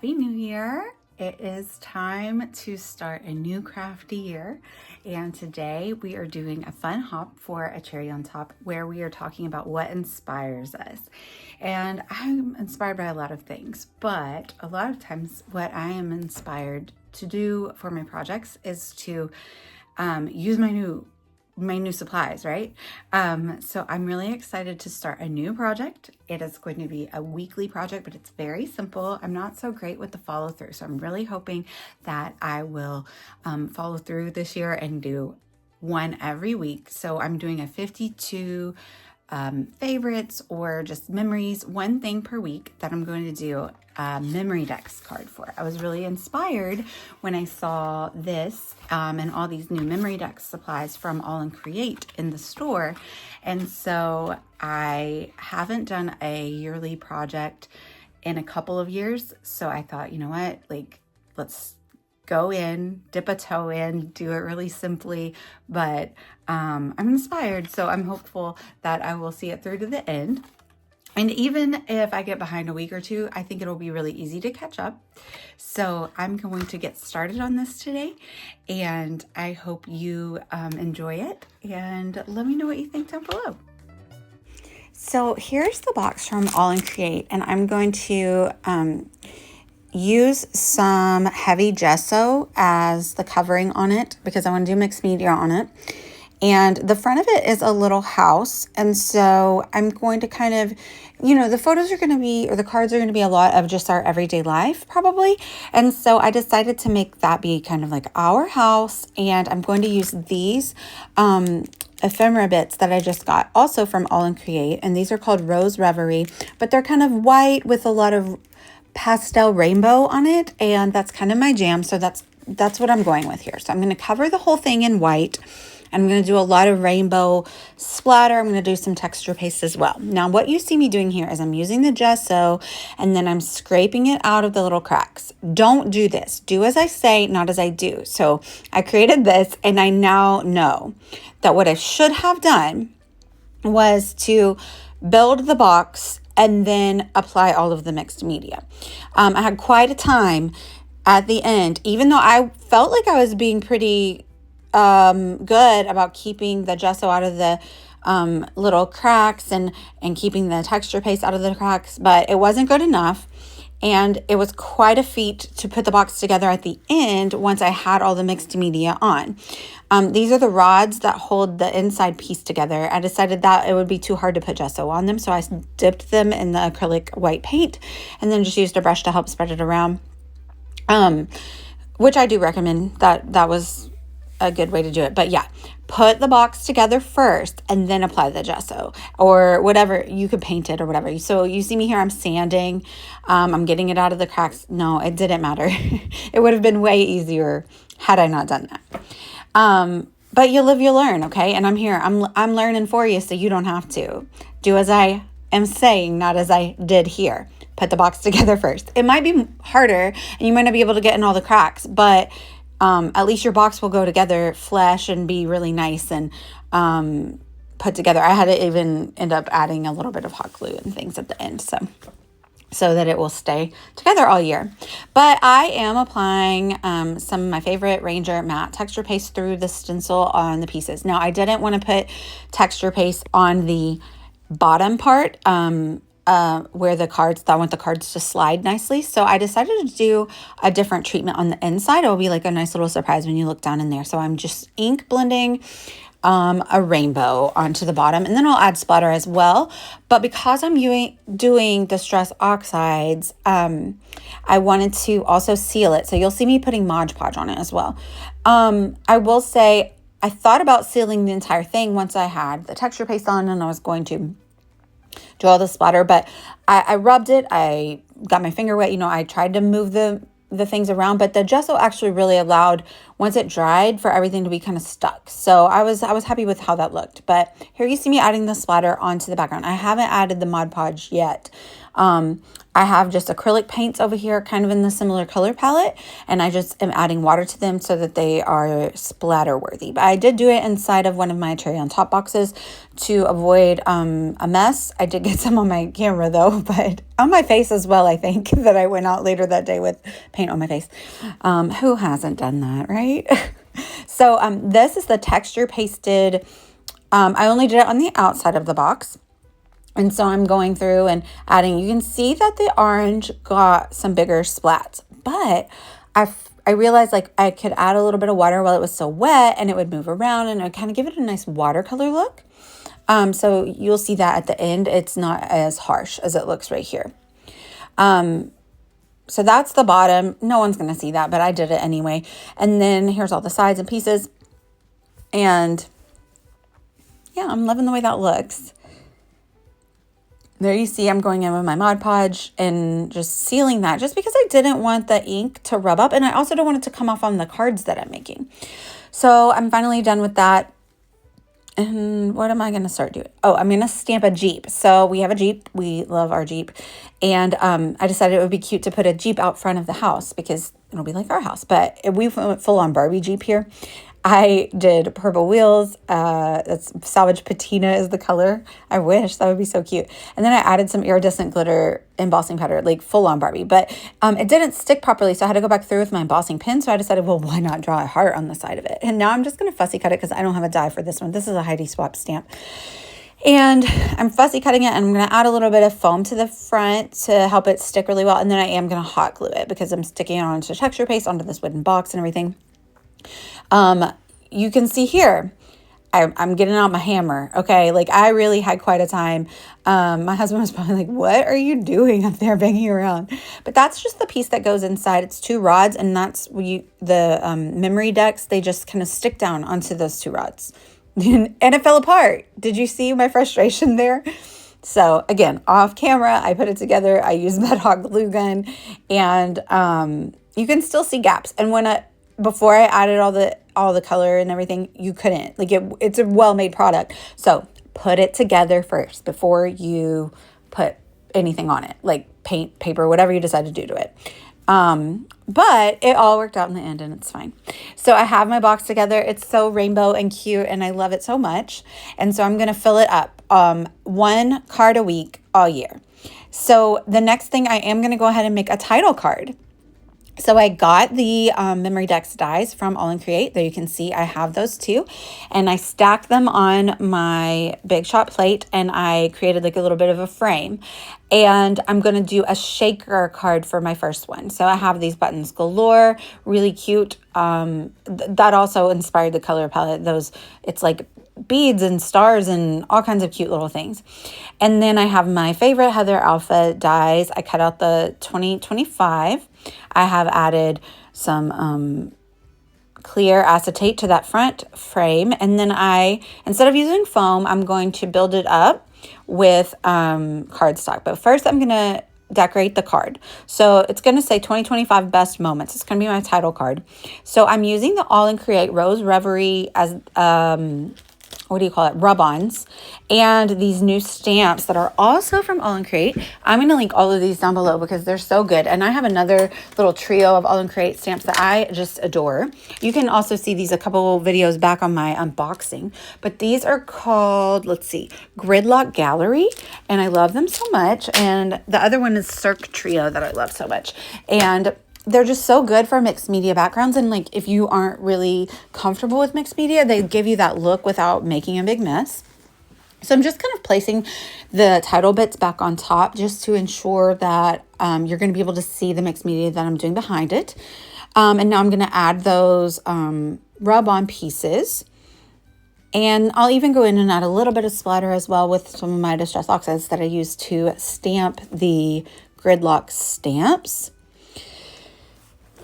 Happy New Year. It is time to start a new crafty year. And today we are doing a fun hop for a cherry on top where we are talking about what inspires us. And I'm inspired by a lot of things, but a lot of times what I am inspired to do for my projects is to use my new supplies, right? So I'm really excited to start a new project. It is going to be a weekly project, but it's very simple. I'm not so great with the follow through. So I'm really hoping that I will follow through this year and do one every week. So I'm doing a 52 favorites or just memories, one thing per week that I'm going to do a Memorydex card for. I was really inspired when I saw this and all these new Memorydex supplies from All and Create in the store. And so I haven't done a yearly project in a couple of years. So I thought, you know what, let's go in, dip a toe in, do it really simply, but I'm inspired. So I'm hopeful that I will see it through to the end. And even if I get behind a week or two, I think it'll be really easy to catch up. So I'm going to get started on this today, and I hope you enjoy it. And let me know what you think down below. So here's the box from All and Create, and I'm going to use some heavy gesso as the covering on it because I want to do mixed media on it. And the front of it is a little house. And so I'm going to kind of, the photos are going to be, or the cards are going to be a lot of just our everyday life probably. And so I decided to make that be kind of like our house. And I'm going to use these ephemera bits that I just got also from All and Create. And these are called Rose Reverie, but they're kind of white with a lot of pastel rainbow on it. And that's kind of my jam. So that's what I'm going with here. So I'm going to cover the whole thing in white. I'm going to do a lot of rainbow splatter. I'm going to do some texture paste as well. Now, what you see me doing here is I'm using the gesso and then I'm scraping it out of the little cracks. Don't do this. Do as I say, not as I do. So I created this and I now know that what I should have done was to build the box and then apply all of the mixed media. I had quite a time at the end, even though I felt like I was being pretty good about keeping the gesso out of the little cracks and keeping the texture paste out of the cracks, but it wasn't good enough. And it was quite a feat to put the box together at the end once I had all the mixed media on. These are the rods that hold the inside piece together. I decided that it would be too hard to put gesso on them, so I dipped them in the acrylic white paint and then just used a brush to help spread it around, which I do recommend. That was a good way to do it. But yeah, put the box together first and then apply the gesso or whatever. You could paint it or whatever. So you see me here, I'm sanding. I'm getting it out of the cracks. No, it didn't matter. It would have been way easier had I not done that. But you live, you learn, okay? And I'm here. I'm learning for you so you don't have to. Do as I am saying, not as I did here. Put the box together first. It might be harder and you might not be able to get in all the cracks, but at least your box will go together, flesh, and be really nice and put together. I had to even end up adding a little bit of hot glue and things at the end, so that it will stay together all year. But I am applying some of my favorite Ranger matte texture paste through the stencil on the pieces. Now, I didn't want to put texture paste on the bottom part, where I want the cards to slide nicely. So I decided to do a different treatment on the inside. It will be like a nice little surprise when you look down in there. So I'm just ink blending a rainbow onto the bottom, and then I'll add splatter as well. But because I'm doing Distress Oxides, I wanted to also seal it. So you'll see me putting Mod Podge on it as well. I will say I thought about sealing the entire thing once I had the texture paste on and I was going to do all the splatter, but I rubbed it. I got my finger wet. I tried to move the things around, but the gesso actually really allowed once it dried for everything to be kind of stuck. So I was happy with how that looked. But here you see me adding the splatter onto the background. I haven't added the Mod Podge yet. I have just acrylic paints over here, kind of in the similar color palette, and I just am adding water to them so that they are splatter worthy. But I did do it inside of one of my cherry on top boxes to avoid a mess. I did get some on my camera though, but on my face as well. I think that I went out later that day with paint on my face. Who hasn't done that, right? So this is the texture pasted. I only did it on the outside of the box. And so I'm going through and adding, you can see that the orange got some bigger splats, but I realized like I could add a little bit of water while it was still wet and it would move around and it would kind of give it a nice watercolor look. So you'll see that at the end, it's not as harsh as it looks right here. So that's the bottom. No one's going to see that, but I did it anyway. And then here's all the sides and pieces. And yeah, I'm loving the way that looks. There you see I'm going in with my Mod Podge and just sealing that just because I didn't want the ink to rub up. And I also don't want it to come off on the cards that I'm making. So I'm finally done with that. And what am I going to start doing? Oh, I'm going to stamp a Jeep. So we have a Jeep. We love our Jeep. And I decided it would be cute to put a Jeep out front of the house because it'll be like our house. But we went full on Barbie Jeep here. I did purple wheels. That's salvage patina is the color. I wish that would be so cute. And then I added some iridescent glitter embossing powder, like full on Barbie, but it didn't stick properly. So I had to go back through with my embossing pen. So I decided, well, why not draw a heart on the side of it? And now I'm just going to fussy cut it because I don't have a die for this one. This is a Heidi Swap stamp. And I'm fussy cutting it and I'm going to add a little bit of foam to the front to help it stick really well. And then I am going to hot glue it because I'm sticking it onto texture paste onto this wooden box and everything. You can see here, I'm getting out my hammer. Okay. Like I really had quite a time. My husband was probably like, what are you doing up there banging around? But that's just the piece that goes inside. It's 2 rods and that's the Memorydex. They just kind of stick down onto those 2 rods and it fell apart. Did you see my frustration there? So again, off camera, I put it together. I used that hot glue gun and, you can still see gaps. And before I added all the color and everything, you couldn't. Like it's a well-made product. So put it together first before you put anything on it, like paint, paper, whatever you decide to do to it. But it all worked out in the end and it's fine. So I have my box together. It's so rainbow and cute and I love it so much. And so I'm going to fill it up, 1 card a week all year. So the next thing I am going to go ahead and make a title card. So I got the Memorydex dies from All and Create. There you can see I have those too. And I stacked them on my Big Shot plate and I created like a little bit of a frame. And I'm going to do a shaker card for my first one. So I have these buttons galore, really cute. That also inspired the color palette. It's like beads and stars and all kinds of cute little things. And then I have my favorite Heather Alpha dies. I cut out the 2025. I have added some clear acetate to that front frame. And then instead of using foam, I'm going to build it up with cardstock. But first I'm going to decorate the card. So it's going to say 2025 best moments. It's going to be my title card. So I'm using the All and Create Rose Reverie as rub-ons and these new stamps that are also from All and Create. I'm going to link all of these down below because they're so good. And I have another little trio of All and Create stamps that I just adore. You can also see these a couple videos back on my unboxing, but these are called, Gridlock Gallery. And I love them so much. And the other one is Cirque Trio that I love so much. And they're just so good for mixed media backgrounds. And like, if you aren't really comfortable with mixed media, they give you that look without making a big mess. So I'm just kind of placing the title bits back on top just to ensure that you're going to be able to see the mixed media that I'm doing behind it. And now I'm going to add those rub-on pieces. And I'll even go in and add a little bit of splatter as well with some of my Distress Oxides that I use to stamp the Gridlock stamps.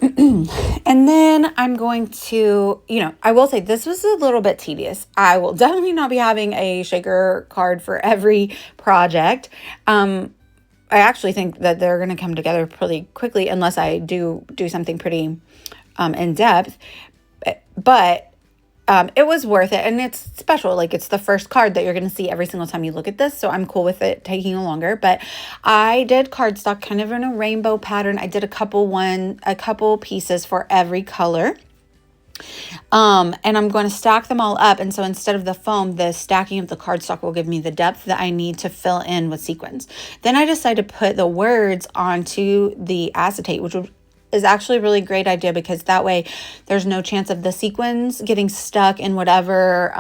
And then I'm going to, I will say this was a little bit tedious. I will definitely not be having a shaker card for every project. I actually think that they're going to come together pretty quickly unless I do something pretty in depth. but it was worth it, and it's special. Like, it's the first card that you're going to see every single time you look at this, so I'm cool with it taking longer. But I did cardstock kind of in a rainbow pattern. I did a couple pieces for every color. And I'm going to stack them all up. And so instead of the foam, the stacking of the cardstock will give me the depth that I need to fill in with sequins. Then I decided to put the words onto the acetate, which is actually a really great idea, because that way there's no chance of the sequins getting stuck in whatever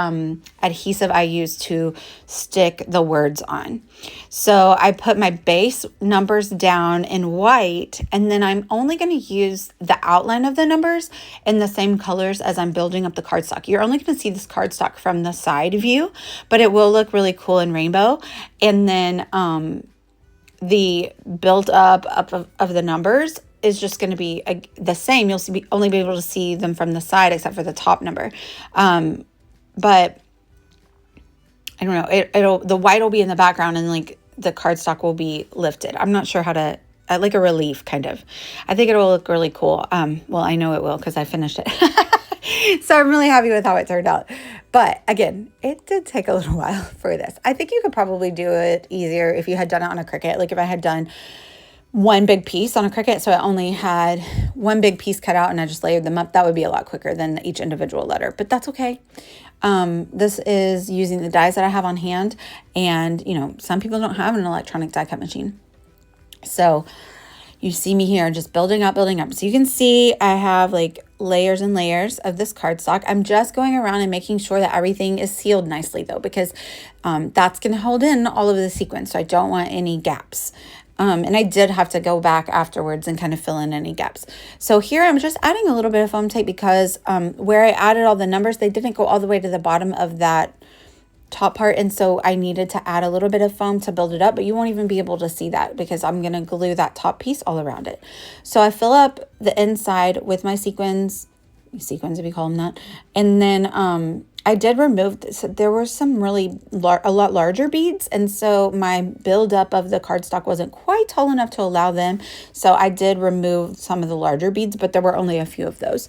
adhesive I use to stick the words on. So I put my base numbers down in white, and then I'm only going to use the outline of the numbers in the same colors as I'm building up the cardstock. You're only going to see this cardstock from the side view, but it will look really cool in rainbow. And then the build up of the numbers is just going to be the same. You'll only be able to see them from the side except for the top number. But I don't know, the white will be in the background, and like the cardstock will be lifted. I'm not sure how to, like a relief kind of. I think it will look really cool. Well, I know it will because I finished it. So I'm really happy with how it turned out. But again, it did take a little while for this. I think you could probably do it easier if you had done it on a Cricut. Like if I had done one big piece on a Cricut, so I only had one big piece cut out and I just layered them up, that would be a lot quicker than each individual letter, but that's okay. This is using the dies that I have on hand, and you know, some people don't have an electronic die cut machine. So you see me here just building up. So you can see I have like layers and layers of this cardstock. I'm just going around and making sure that everything is sealed nicely though, because that's going to hold in all of the sequins. So I don't want any gaps. And I did have to go back afterwards and kind of fill in any gaps. So here I'm just adding a little bit of foam tape because where I added all the numbers, they didn't go all the way to the bottom of that top part. And so I needed to add a little bit of foam to build it up, but you won't even be able to see that because I'm going to glue that top piece all around it. So I fill up the inside with my sequins if you call them that. And then I did remove this. There were some really a lot larger beads, and so my buildup of the cardstock wasn't quite tall enough to allow them. So I did remove some of the larger beads, but there were only a few of those.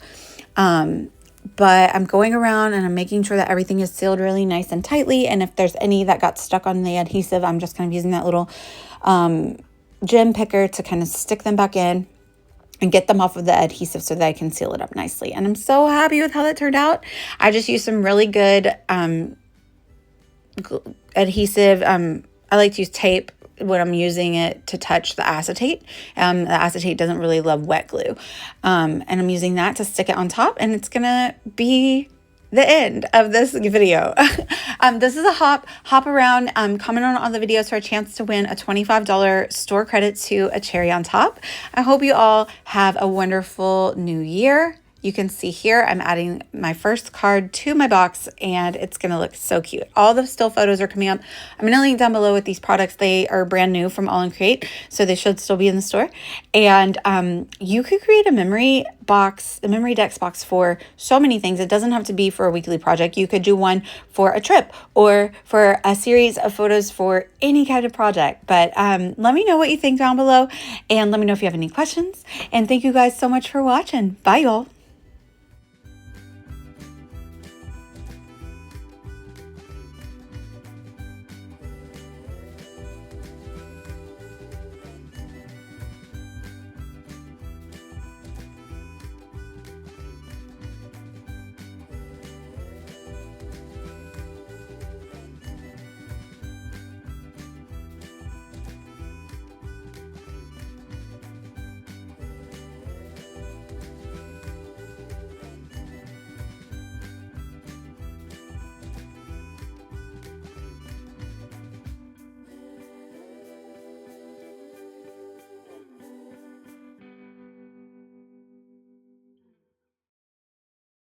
But I'm going around and I'm making sure that everything is sealed really nice and tightly. And if there's any that got stuck on the adhesive, I'm just kind of using that little gem picker to kind of stick them back in and get them off of the adhesive so that I can seal it up nicely. And I'm so happy with how that turned out. I just used some really good adhesive. I like to use tape when I'm using it to touch the acetate. The acetate doesn't really love wet glue. And I'm using that to stick it on top, and it's gonna be the end of this video. This is a hop around, comment on all the videos for a chance to win a $25 store credit to a cherry on top. I hope you all have a wonderful new year. You can see here, I'm adding my first card to my box, and it's going to look so cute. All the still photos are coming up. I'm going to link down below with these products. They are brand new from All in Create, so they should still be in the store. And you could create a Memorydex box for so many things. It doesn't have to be for a weekly project. You could do one for a trip or for a series of photos for any kind of project. But let me know what you think down below, and let me know if you have any questions. And thank you guys so much for watching. Bye, y'all.